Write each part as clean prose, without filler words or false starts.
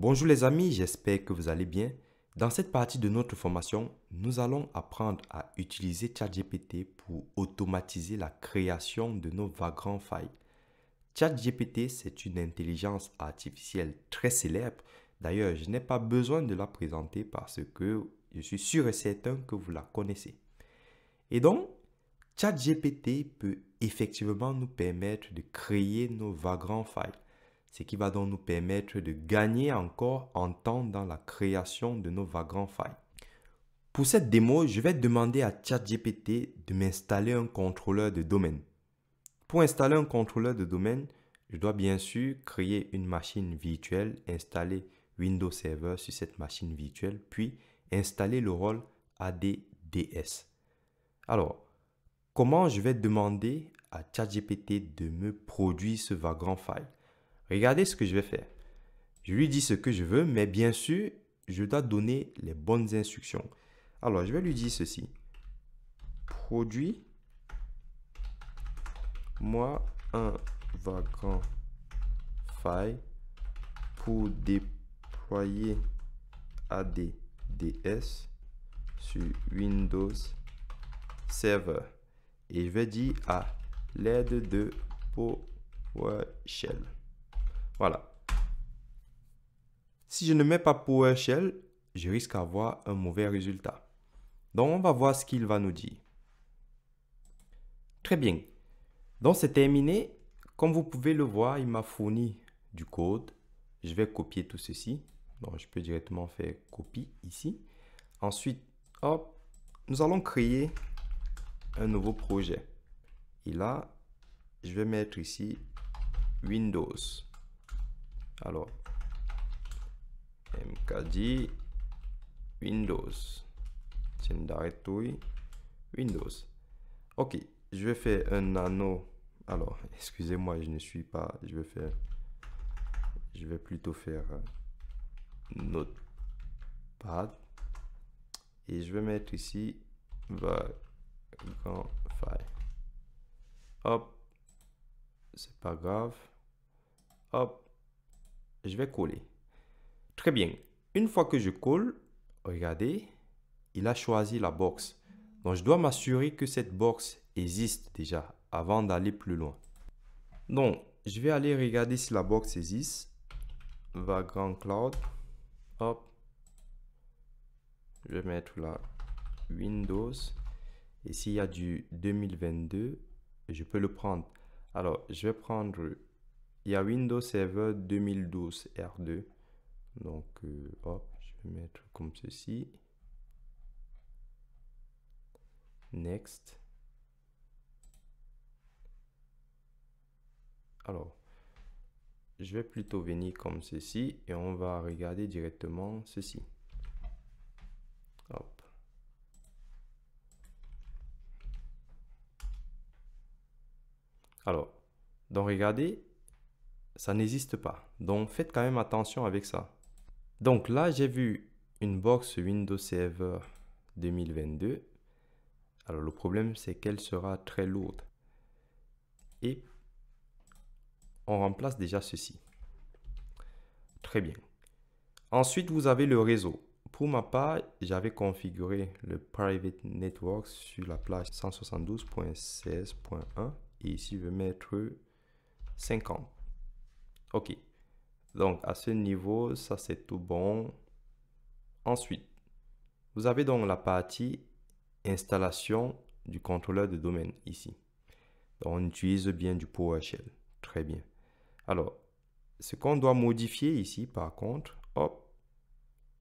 Bonjour les amis, j'espère que vous allez bien. Dans cette partie de notre formation, nous allons apprendre à utiliser ChatGPT pour automatiser la création de nos vagrants files. ChatGPT, c'est une intelligence artificielle très célèbre. D'ailleurs, je n'ai pas besoin de la présenter parce que je suis sûr et certain que vous la connaissez. Et donc, ChatGPT peut effectivement nous permettre de créer nos vagrants files, ce qui va donc nous permettre de gagner encore en temps dans la création de nos vagrants files. Pour cette démo, je vais demander à ChatGPT de m'installer un contrôleur de domaine. Pour installer un contrôleur de domaine, je dois bien sûr créer une machine virtuelle, installer Windows Server sur cette machine virtuelle, puis installer le rôle ADDS. Alors, comment je vais demander à ChatGPT de me produire ce vagrant file? Regardez ce que je vais faire. Je lui dis ce que je veux, mais bien sûr, je dois donner les bonnes instructions. Alors, je vais lui dire ceci. Produis-moi un vagrant file pour déployer ADDS sur Windows Server. Et je vais dire à l'aide de PowerShell. Voilà. Si je ne mets pas PowerShell, je risque d'avoir un mauvais résultat. Donc, on va voir ce qu'il va nous dire. Très bien. Donc, c'est terminé. Comme vous pouvez le voir, il m'a fourni du code. Je vais copier tout ceci. Donc, je peux directement faire copie ici. Ensuite, hop, nous allons créer un nouveau projet. Et là, je vais mettre ici Windows. Alors, mkd Windows. C'est une directory Windows. Ok, je vais faire un nano. Alors, excusez-moi, je ne suis pas. Je vais plutôt faire Notepad. Et je vais mettre ici vagrant file. Hop, c'est pas grave. Hop, je vais coller. Très bien. Une fois que je colle, regardez, il a choisi la box. Donc, je dois m'assurer que cette box existe déjà avant d'aller plus loin. Donc, je vais aller regarder si la box existe. Vagrant Cloud. Hop. Je vais mettre là Windows. Et s'il y a du 2022, je peux le prendre. Alors, je vais prendre... Il y a Windows Server 2012 R2. Donc, hop, je vais mettre comme ceci. Next. Alors, je vais plutôt venir comme ceci et on va regarder directement ceci. Hop. Alors, donc regardez, ça n'existe pas. Donc, faites quand même attention avec ça. Donc là, j'ai vu une box Windows Server 2022. Alors, le problème, c'est qu'elle sera très lourde. Et on remplace déjà ceci. Très bien. Ensuite, vous avez le réseau. Pour ma part, j'avais configuré le Private Network sur la plage 172.16.1. Et ici, je vais mettre 50. OK. Donc, à ce niveau, ça, c'est tout bon. Ensuite, vous avez donc la partie installation du contrôleur de domaine ici. Donc, on utilise bien du PowerShell. Très bien. Alors, ce qu'on doit modifier ici, par contre, hop,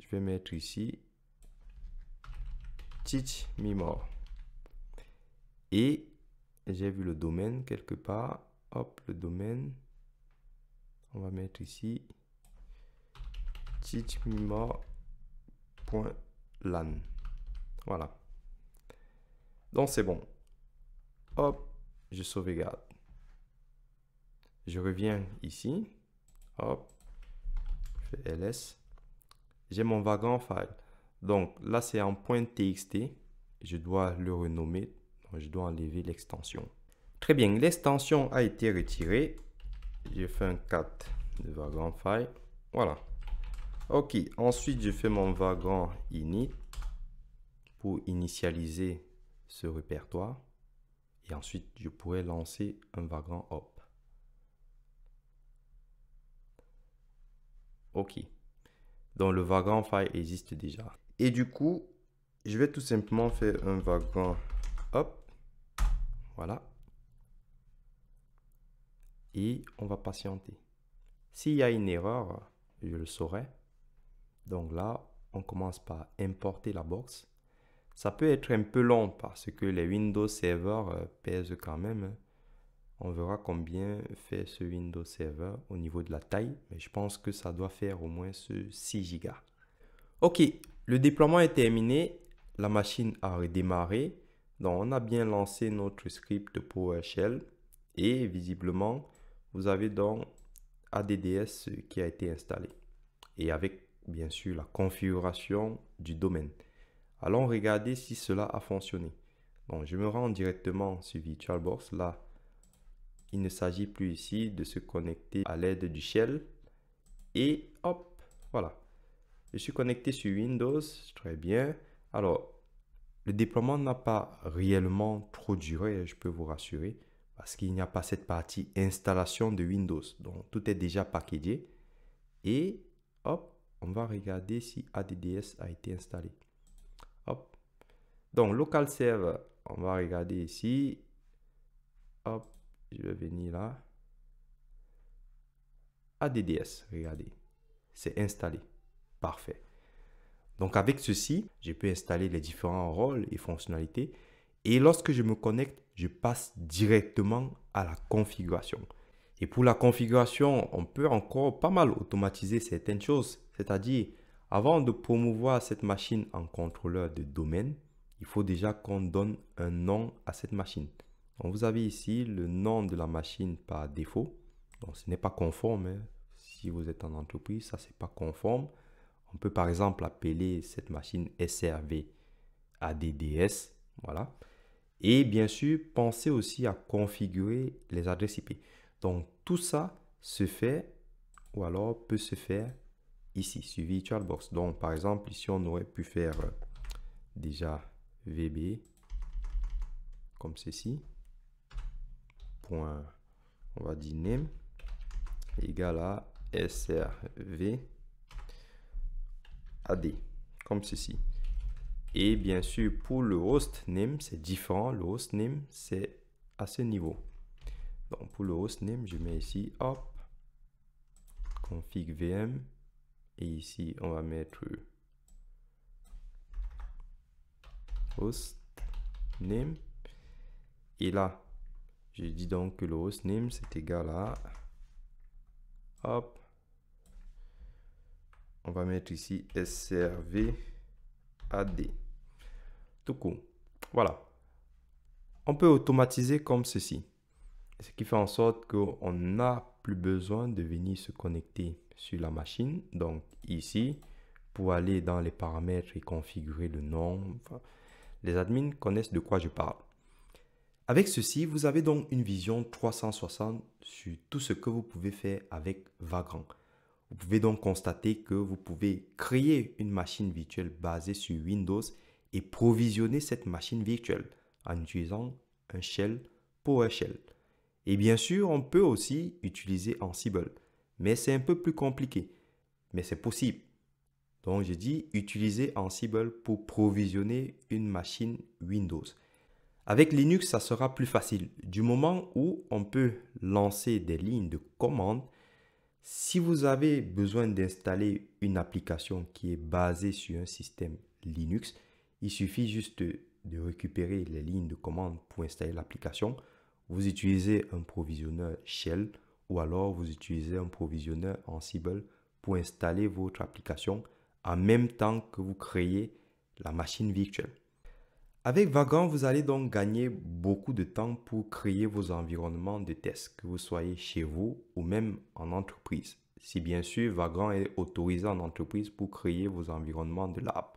je vais mettre ici teach me more. Et j'ai vu le domaine quelque part. Hop, le domaine. On va mettre ici teachmemore.lan. Voilà. Donc, c'est bon. Hop, je sauvegarde. Je reviens ici. Hop, je fais ls. J'ai mon vagrant file. Donc, là, c'est en .txt. Je dois le renommer. Donc, je dois enlever l'extension. Très bien, l'extension a été retirée. Je fais un cat de vagrant file. Voilà. Ok, ensuite je fais mon Vagrant init pour initialiser ce répertoire. Et ensuite, je pourrais lancer un Vagrant hop. Ok. Donc, le Vagrant file existe déjà. Et du coup, je vais tout simplement faire un Vagrant hop. Voilà. Et on va patienter. S'il y a une erreur, je le saurai. Donc là, on commence par importer la box. Ça peut être un peu long parce que les Windows Server pèsent quand même. On verra combien fait ce Windows Server au niveau de la taille. Mais je pense que ça doit faire au moins ce 6 Go. Ok, le déploiement est terminé. La machine a redémarré. Donc, on a bien lancé notre script PowerShell. Et visiblement, vous avez donc ADDS qui a été installé. Et avec, bien sûr, la configuration du domaine. Allons regarder si cela a fonctionné. Donc, je me rends directement sur VirtualBox. Là, il ne s'agit plus ici de se connecter à l'aide du shell. Et hop, voilà. Je suis connecté sur Windows. Très bien. Alors, le déploiement n'a pas réellement trop duré, je peux vous rassurer, parce qu'il n'y a pas cette partie installation de Windows. Donc, tout est déjà packagé. Et hop, on va regarder si ADDS a été installé. Hop. Donc, local server, on va regarder ici. Hop, je vais venir là. ADDS, regardez, c'est installé. Parfait. Donc, avec ceci, je peux installer les différents rôles et fonctionnalités. Et lorsque je me connecte, je passe directement à la configuration. Et pour la configuration, on peut encore pas mal automatiser certaines choses. C'est-à-dire, avant de promouvoir cette machine en contrôleur de domaine, il faut déjà qu'on donne un nom à cette machine. Donc, vous avez ici le nom de la machine par défaut. Donc, ce n'est pas conforme. Hein. Si vous êtes en entreprise, ça, c'est pas conforme. On peut par exemple appeler cette machine SRV ADDS. Voilà. Et bien sûr, pensez aussi à configurer les adresses IP. Donc, tout ça se fait ou alors peut se faire ici sur VirtualBox. Donc, par exemple, ici, on aurait pu faire déjà VB comme ceci. Point, on va dire name égale à SRV AD comme ceci. Et bien sûr, pour le host name, c'est différent. Le host name, c'est à ce niveau. Donc, pour le host name, je mets ici, hop, config VM. Et ici, on va mettre host name. Et là, je dis donc que le host name, c'est égal à, hop, on va mettre ici SRV AD. Tout court. Voilà. On peut automatiser comme ceci. Ce qui fait en sorte qu'on n'a plus besoin de venir se connecter sur la machine. Donc ici, pour aller dans les paramètres et configurer le nom, enfin, les admins connaissent de quoi je parle. Avec ceci, vous avez donc une vision 360 sur tout ce que vous pouvez faire avec Vagrant. Vous pouvez donc constater que vous pouvez créer une machine virtuelle basée sur Windows et provisionner cette machine virtuelle en utilisant un shell PowerShell. Et bien sûr, on peut aussi utiliser Ansible, mais c'est un peu plus compliqué, mais c'est possible. Donc, je dis utiliser Ansible pour provisionner une machine Windows. Avec Linux, ça sera plus facile. Du moment où on peut lancer des lignes de commande, si vous avez besoin d'installer une application qui est basée sur un système Linux, il suffit juste de récupérer les lignes de commande pour installer l'application. Vous utilisez un provisionneur Shell ou alors vous utilisez un provisionneur Ansible pour installer votre application en même temps que vous créez la machine virtuelle. Avec Vagrant, vous allez donc gagner beaucoup de temps pour créer vos environnements de test, que vous soyez chez vous ou même en entreprise. Si bien sûr, Vagrant est autorisé en entreprise pour créer vos environnements de lab.